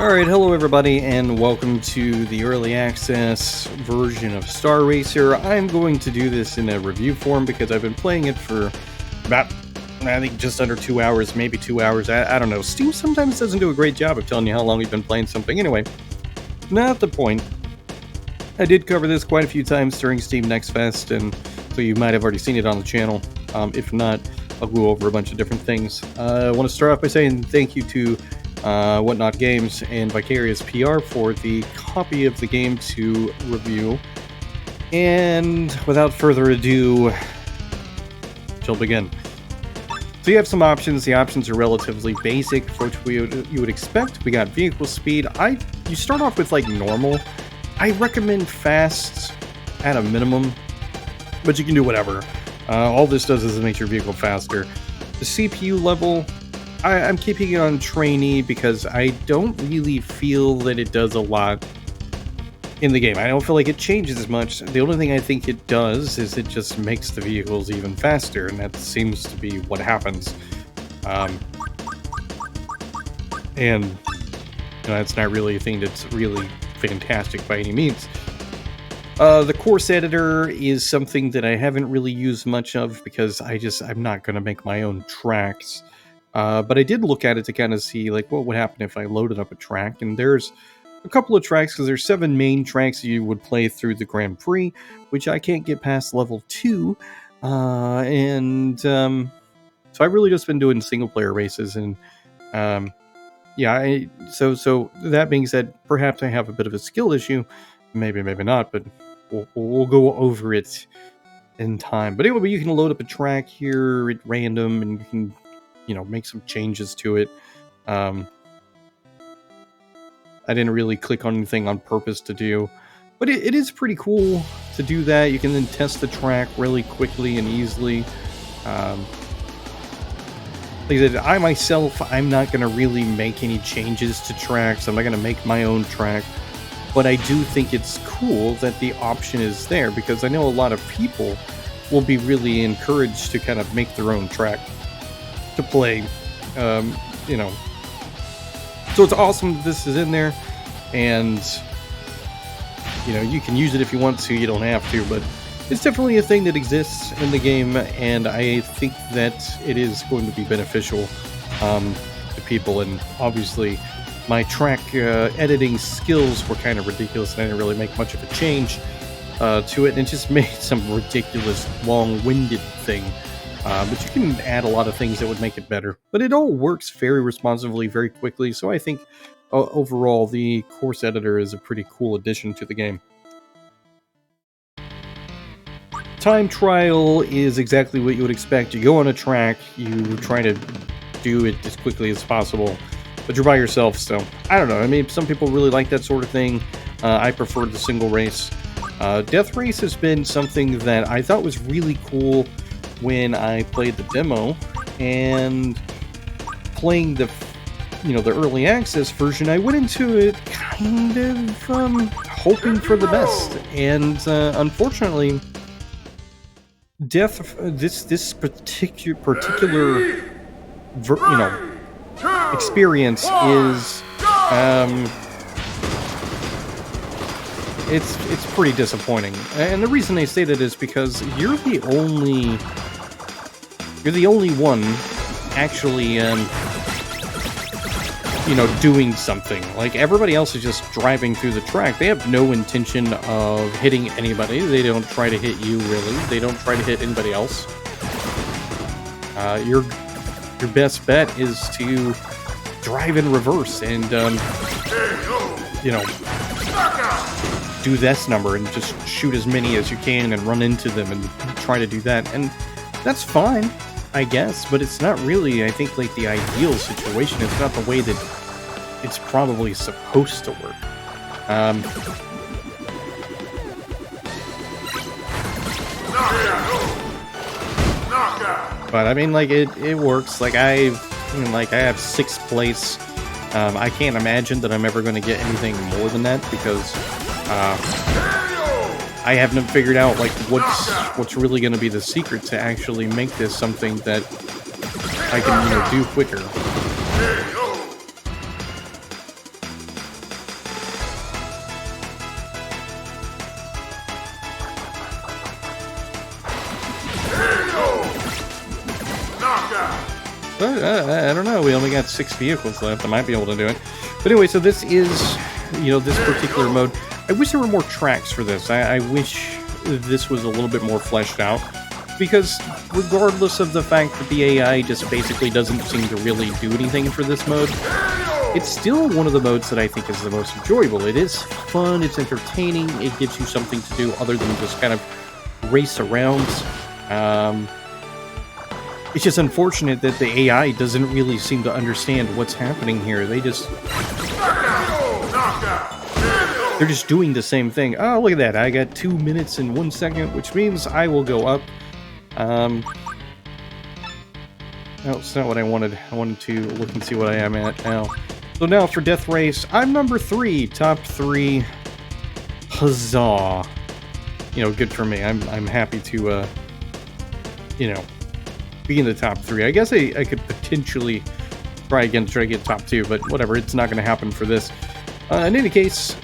Alright, hello everybody, and welcome to the early access version of Star Racer. I'm going to do this in a review form because I've been playing it for about, I think, just under 2 hours, maybe 2 hours. I don't know. Steam sometimes doesn't do a great job of telling you how long you've been playing something. Anyway, not the point. I did cover this quite a few times during Steam Next Fest, and so you might have already seen it on the channel. If not, I'll go over a bunch of different things. I want to start off by saying thank you to Whatnot Games and Vicarious PR for the copy of the game to review. And without further ado, shall begin. So you have some options. The options are relatively basic for what you would expect. We got vehicle speed. You start off with like normal. I recommend fast at a minimum, but you can do whatever. All this does is it makes your vehicle faster. The CPU level, I'm keeping it on trainee because I don't really feel that it does a lot in the game. I don't feel like it changes as much. The only thing I think it does is it just makes the vehicles even faster, and that seems to be what happens. And that's not really a thing that's really fantastic by any means. The course editor is something that I haven't really used much of because I'm not going to make my own tracks. But I did look at it to kind of see like what would happen if I loaded up a track, and there's a couple of tracks because there's 7 main tracks you would play through the Grand Prix, which I can't get past level 2, so I've really just been doing single player races, and so that being said, perhaps I have a bit of a skill issue, maybe not, but we'll go over it in time. But anyway, you can load up a track here at random, and you can make some changes to it. I didn't really click on anything on purpose to do, but it is pretty cool to do that. You can then test the track really quickly and easily. Like I said, I'm not going to really make any changes to tracks. I'm not going to make my own track, but I do think it's cool that the option is there, because I know a lot of people will be really encouraged to kind of make their own track to play. So it's awesome that this is in there, and you can use it if you want to. You don't have to, but it's definitely a thing that exists in the game, and I think that it is going to be beneficial to people. And obviously my track editing skills were kind of ridiculous, and I didn't really make much of a change to it, and it just made some ridiculous long-winded thing. But you can add a lot of things that would make it better. But it all works very responsively, very quickly, so I think overall the course editor is a pretty cool addition to the game. Time trial is exactly what you would expect. You go on a track, you try to do it as quickly as possible, but you're by yourself, so I don't know. I mean, some people really like that sort of thing. I prefer the single race. Death Race has been something that I thought was really cool when I played the demo, and playing the early access version, I went into it kind of hoping for the best, and unfortunately, this particular experience is it's pretty disappointing. And the reason I say that is because you're the only one actually doing something. Like, everybody else is just driving through the track. They have no intention of hitting anybody. They don't try to hit you, really. They don't try to hit anybody else. Your best bet is to drive in reverse and do this number and just shoot as many as you can and run into them and try to do that. And that's fine, I guess, but it's not really, I think, like the ideal situation. It's not the way that it's probably supposed to work. But I mean, like, it works. Like, I have 6th place. I can't imagine that I'm ever going to get anything more than that, because I haven't figured out like what's really going to be the secret to actually make this something that I can do quicker. But I don't know. We only got 6 vehicles left. I might be able to do it. But anyway, so this is, this particular mode. I wish there were more tracks for this. I wish this was a little bit more fleshed out. Because regardless of the fact that the AI just basically doesn't seem to really do anything for this mode, it's still one of the modes that I think is the most enjoyable. It is fun, it's entertaining, it gives you something to do other than just kind of race around. It's just unfortunate that the AI doesn't really seem to understand what's happening here. They're just doing the same thing. Oh, look at that. I got 2 minutes and 1 second, which means I will go up. No, it's not what I wanted. I wanted to look and see what I am at now. So now for Death Race, I'm number 3, top 3. Huzzah! Good for me. I'm happy to, be in the top 3. I guess I could potentially try again to try to get top 2, but whatever. It's not going to happen for this. In any case,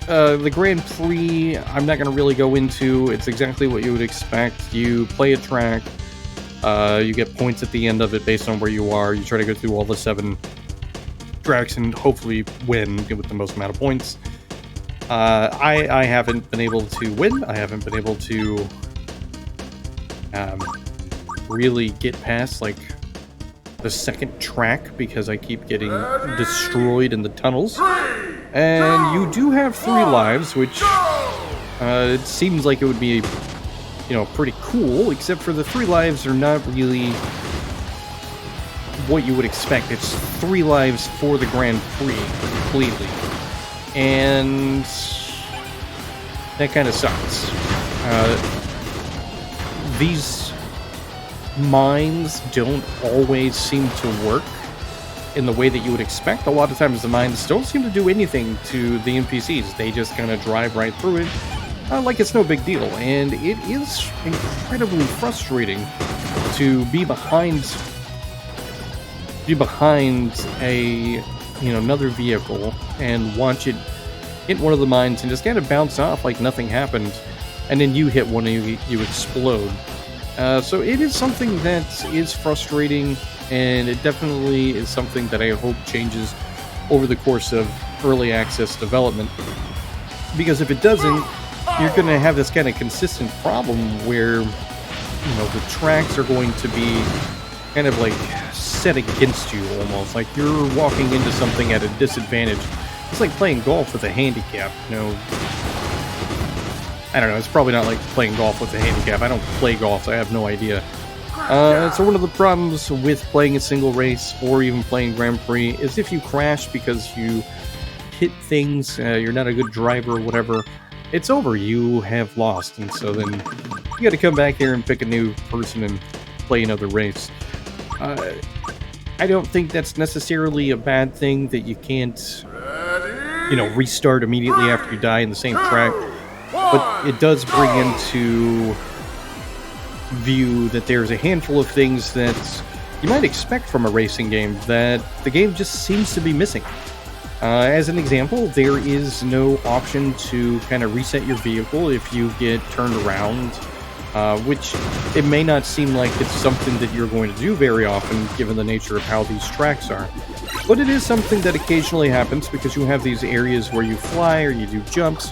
the Grand Prix, I'm not going to really go into. It's exactly what you would expect. You play a track, you get points at the end of it based on where you are. You try to go through all the 7 tracks and hopefully win with the most amount of points. I haven't been able to win. I haven't been able to really get past, like, the second track because I keep getting destroyed in the tunnels. And you do have 3 lives, which it seems like it would be, pretty cool, except for the 3 lives are not really what you would expect. It's 3 lives for the Grand Prix completely. And that kind of sucks. These mines don't always seem to work in the way that you would expect. A lot of times the mines don't seem to do anything to the NPCs. They just kind of drive right through it like it's no big deal. And it is incredibly frustrating to be behind a another vehicle and watch it hit one of the mines and just kind of bounce off like nothing happened, and then you hit one and you explode. So it is something that is frustrating, and it definitely is something that I hope changes over the course of early access development. Because if it doesn't, you're going to have this kind of consistent problem where, the tracks are going to be kind of like set against you almost. Like you're walking into something at a disadvantage. It's like playing golf with a handicap, I don't know, it's probably not like playing golf with a handicap. I don't play golf, so I have no idea. So one of the problems with playing a single race or even playing Grand Prix is if you crash because you hit things, you're not a good driver or whatever, it's over. You have lost, and so then you got to come back here and pick a new person and play another race. I don't think that's necessarily a bad thing that you can't, restart immediately after you die in the same track. But it does bring into view that there's a handful of things that you might expect from a racing game that the game just seems to be missing. As an example, there is no option to kind of reset your vehicle if you get turned around, which it may not seem like it's something that you're going to do very often given the nature of how these tracks are. But it is something that occasionally happens because you have these areas where you fly or you do jumps,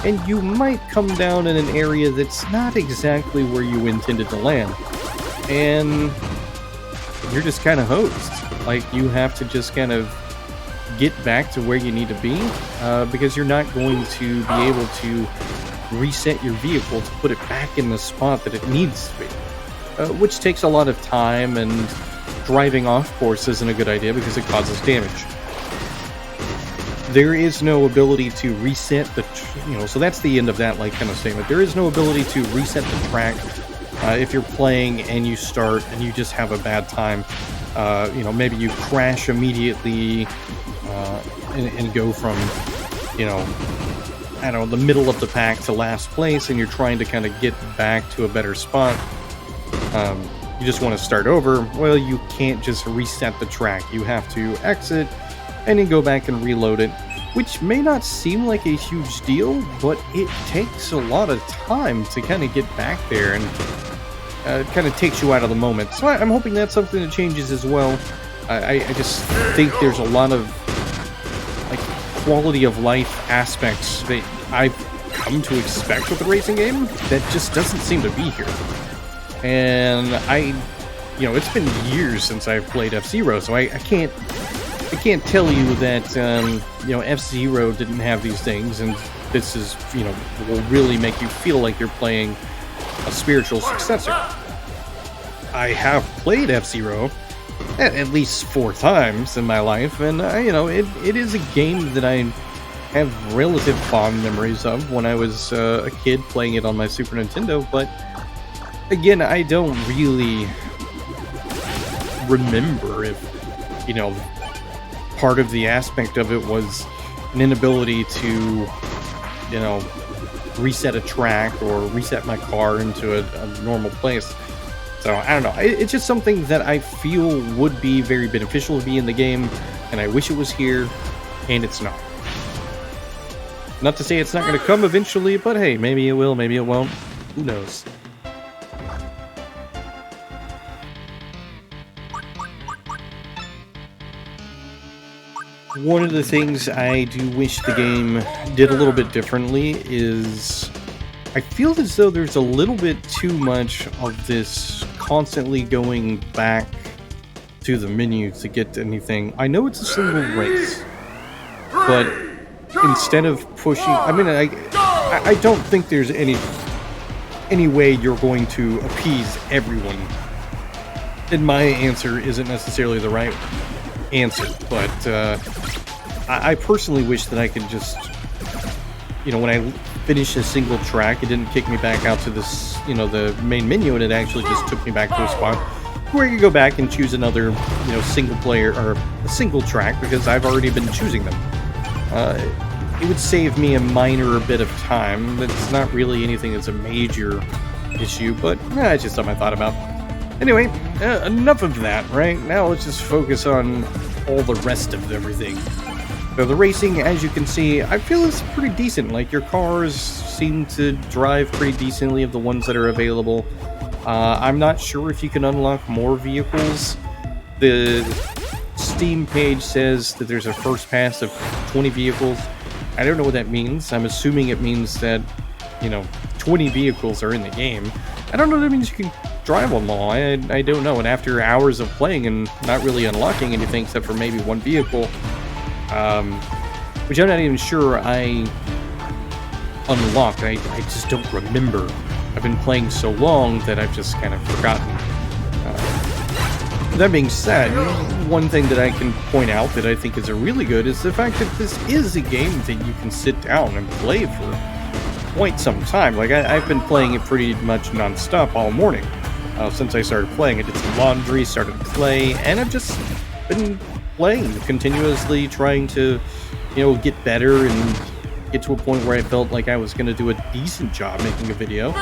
and you might come down in an area that's not exactly where you intended to land. And you're just kind of hosed. Like, you have to just kind of get back to where you need to be, because you're not going to be able to reset your vehicle to put it back in the spot that it needs to be. Which takes a lot of time, and driving off course isn't a good idea because it causes damage. There is no ability to reset the, so that's the end of that kind of statement. There is no ability to reset the track if you're playing and you start and you just have a bad time. Maybe you crash immediately and go from, the middle of the pack to last place, and you're trying to kind of get back to a better spot. You just want to start over. Well, you can't just reset the track. You have to exit and then go back and reload it, which may not seem like a huge deal, but it takes a lot of time to kind of get back there. And it kind of takes you out of the moment. So I'm hoping that's something that changes as well. I just think there's a lot of like quality of life aspects that I've come to expect with a racing game that just doesn't seem to be here. And it's been years since I've played FZero, so I can't tell you that FZero didn't have these things, and this is will really make you feel like you're playing a spiritual successor. I have played FZero at least 4 times in my life, and it is a game that I have relative fond memories of when I was a kid playing it on my Super Nintendo, but again, I don't really remember if part of the aspect of it was an inability to reset a track or reset my car into a normal place. So I don't know, it's just something that I feel would be very beneficial to be in the game, and I wish it was here, and it's not. Not to say it's not going to come eventually, but hey, maybe it will, maybe it won't, who knows. One of the things I do wish the game did a little bit differently is I feel as though there's a little bit too much of this constantly going back to the menu to get to anything. I know it's a single race, but instead of pushing, I don't think there's any way you're going to appease everyone. And my answer isn't necessarily the right answer, but I personally wish that I could just, when I finish a single track, it didn't kick me back out to this, the main menu, and it actually just took me back to a spot where I could go back and choose another, single player or a single track, because I've already been choosing them. It would save me a minor bit of time. It's not really anything that's a major issue, but it's just something I thought about. Anyway, enough of that, right? Now let's just focus on all the rest of everything. So the racing, as you can see, I feel is pretty decent. Like, your cars seem to drive pretty decently of the ones that are available. I'm not sure if you can unlock more vehicles. The Steam page says that there's a first pass of 20 vehicles. I don't know what that means. I'm assuming it means that, 20 vehicles are in the game. I don't know if that means you can drive them all. I don't know. And after hours of playing and not really unlocking anything except for maybe one vehicle, which I'm not even sure I unlocked. I just don't remember. I've been playing so long that I've just kind of forgotten. That being said, one thing that I can point out that I think is a really good is the fact that this is a game that you can sit down and play for quite some time. Like, I've been playing it pretty much non-stop all morning since I started playing. I did some laundry, started to play, and I've just been playing continuously, trying to get better and get to a point where I felt like I was going to do a decent job making a video.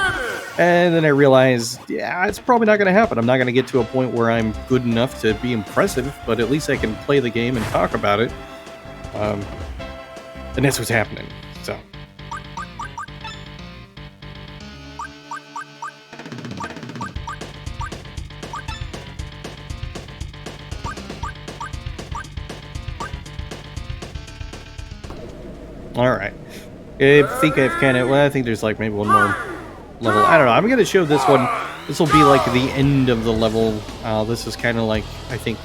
And then I realized, it's probably not going to happen. I'm not going to get to a point where I'm good enough to be impressive, but at least I can play the game and talk about it. And that's what's happening. So. Alright. I think I've kind of... Well, I think there's like maybe one more level. I don't know. I'm going to show this one. This will be like the end of the level. This is kind of like, I think,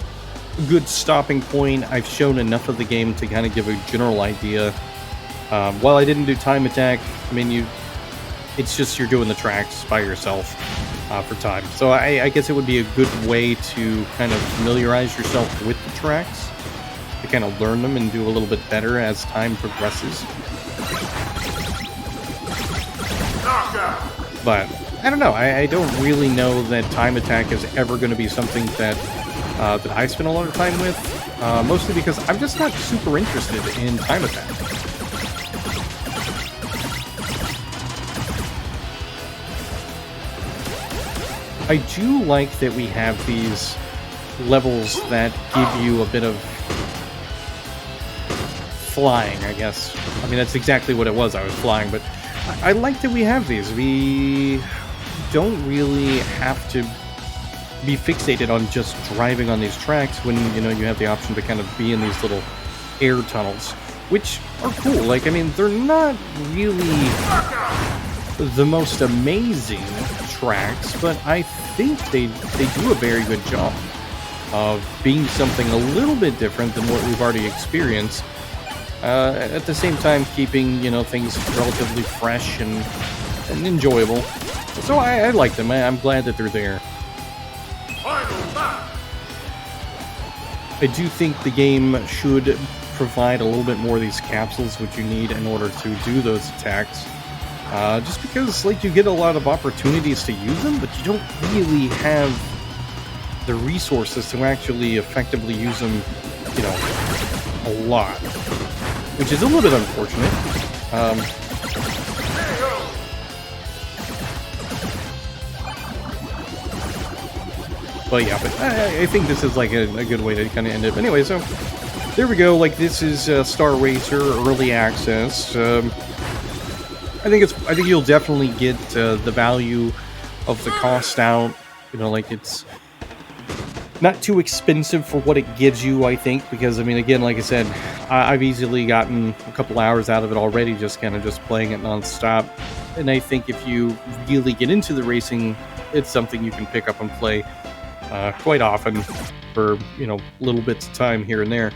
a good stopping point. I've shown enough of the game to kind of give a general idea. While I didn't do time attack, I mean, it's just you're doing the tracks by yourself for time. So I guess it would be a good way to kind of familiarize yourself with the tracks, to kind of learn them and do a little bit better as time progresses. But I don't know. I don't really know that time attack is ever going to be something that that I spend a lot of time with. Mostly because I'm just not super interested in time attack. I do like that we have these levels that give you a bit of flying, I guess. I mean, that's exactly what it was. I was flying, but I like that we have these. We don't really have to be fixated on just driving on these tracks when, you know, you have the option to kind of be in these little air tunnels, which are cool. Like, I mean, they're not really the most amazing tracks, but I think they do a very good job of being something a little bit different than what we've already experienced. At the same time, keeping, you know, things relatively fresh and enjoyable. So I like them. I'm glad that they're there. I do think the game should provide a little bit more of these capsules, which you need in order to do those attacks. Just because, like, you get a lot of opportunities to use them, but you don't really have the resources to actually effectively use them, you know, a lot. Which is a little bit unfortunate. But yeah, but I think this is like a good way to kind of end it. But anyway, so there we go. Like, this is Star Racer Early Access. I think you'll definitely get the value of the cost out. You know, like, it's not too expensive for what it gives you, I think, because, I mean, again, like I said, I've easily gotten a couple hours out of it already, just kind of just playing it nonstop. And I think if you really get into the racing, it's something you can pick up and play quite often for, you know, little bits of time here and there.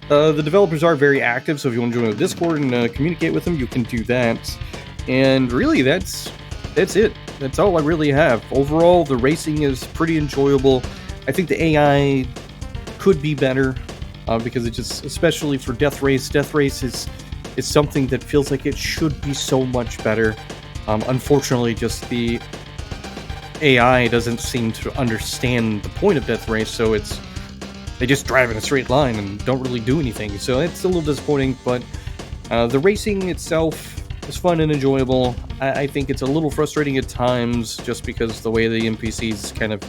The developers are very active, so if you want to join the Discord and communicate with them, you can do that. And really, that's it. That's all I really have. Overall, the racing is pretty enjoyable. I think the AI could be better because it just, especially for Death Race is something that feels like it should be so much better. Unfortunately, just the AI doesn't seem to understand the point of Death Race, so they just drive in a straight line and don't really do anything. So it's a little disappointing, but the racing itself is fun and enjoyable. I think it's a little frustrating at times just because the way the NPCs kind of,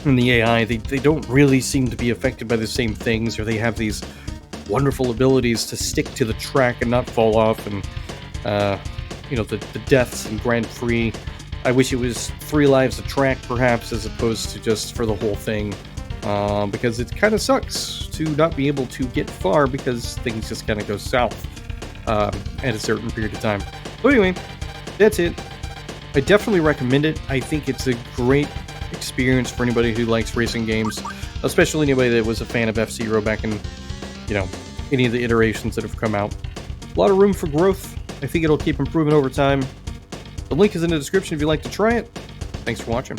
and the AI, they don't really seem to be affected by the same things, or they have these wonderful abilities to stick to the track and not fall off, and you know, the deaths in Grand Prix. I wish it was 3 lives a track, perhaps, as opposed to just for the whole thing, because it kind of sucks to not be able to get far because things just kind of go south at a certain period of time. But anyway, that's it. I definitely recommend it. I think it's a great experience for anybody who likes racing games, especially anybody that was a fan of FZero back in, you know, any of the iterations that have come out. A lot of room for growth. I think it'll keep improving over time. The link is in the description if you'd like to try it. Thanks for watching.